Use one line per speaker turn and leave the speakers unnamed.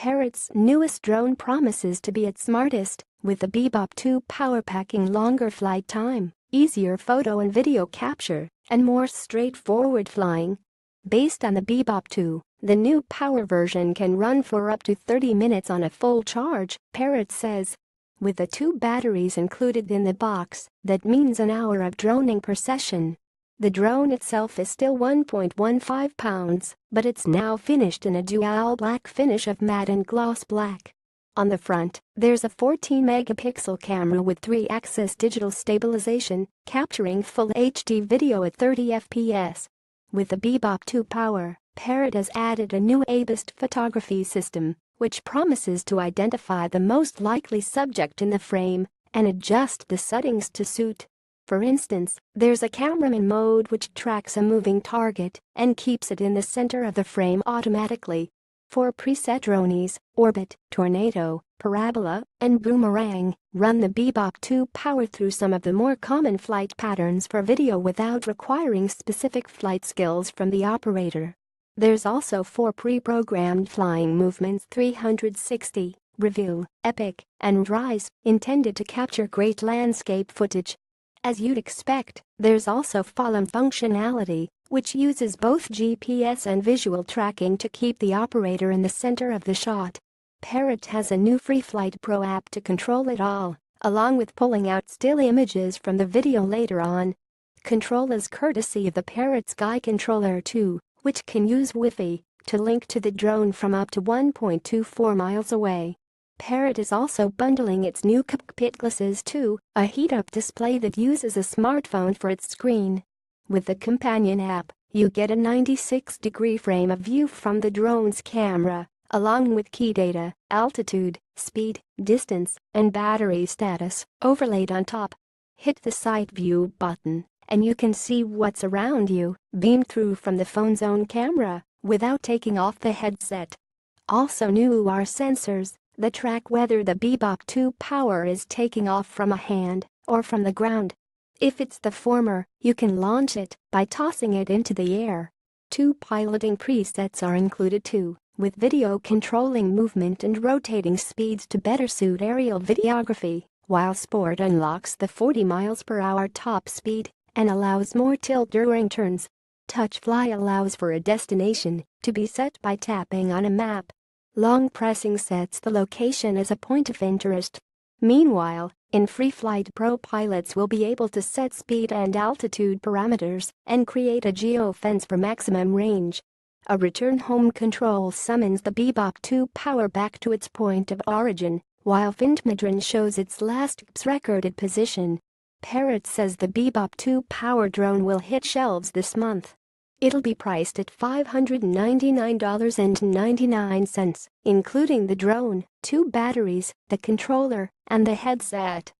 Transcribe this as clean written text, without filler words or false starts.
Parrot's newest drone promises to be its smartest, with the Bebop 2 Power packing longer flight time, easier photo and video capture, and more straightforward flying. Based on the Bebop 2, the new Power version can run for up to 30 minutes on a full charge, Parrot says. With the 2 batteries included in the box, that means an hour of droning per session. The drone itself is still 1.15 pounds, but it's now finished in a dual black finish of matte and gloss black. On the front, there's a 14-megapixel camera with 3-axis digital stabilization, capturing full HD video at 30 fps. With the Bebop 2 Power, Parrot has added a new AI-based photography system, which promises to identify the most likely subject in the frame and adjust the settings to suit. For instance, there's a cameraman mode which tracks a moving target and keeps it in the center of the frame automatically. For preset drones, Orbit, Tornado, Parabola, and Boomerang, run the Bebop 2 Power through some of the more common flight patterns for video without requiring specific flight skills from the operator. There's also 4 pre-programmed flying movements: 360, Review, Epic, and Rise, intended to capture great landscape footage. As you'd expect, there's also Follow functionality, which uses both GPS and visual tracking to keep the operator in the center of the shot. Parrot has a new FreeFlight Pro app to control it all, along with pulling out still images from the video later on. Control is courtesy of the Parrot Sky Controller 2, which can use Wi-Fi to link to the drone from up to 1.24 miles away. Parrot is also bundling its new cockpit glasses too, a heat-up display that uses a smartphone for its screen. With the companion app, you get a 96-degree frame of view from the drone's camera, along with key data, altitude, speed, distance, and battery status overlaid on top. Hit the Side View button, and you can see what's around you, beamed through from the phone's own camera, without taking off the headset. Also new are sensors that track whether the Bebop 2 Power is taking off from a hand or from the ground. If it's the former, you can launch it by tossing it into the air. 2 piloting presets are included too, with video controlling movement and rotating speeds to better suit aerial videography, while Sport unlocks the 40 miles per hour top speed and allows more tilt during turns. Touch Fly allows for a destination to be set by tapping on a map. Long pressing sets the location as a point of interest. Meanwhile, in FreeFlight Pro, pilots will be able to set speed and altitude parameters and create a geofence for maximum range. A return home control summons the Bebop 2 Power back to its point of origin, while Fintmadron shows its last recorded position. Parrot says the Bebop 2 Power drone will hit shelves this month. It'll be priced at $599.99, including the drone, 2 batteries, the controller, and the headset.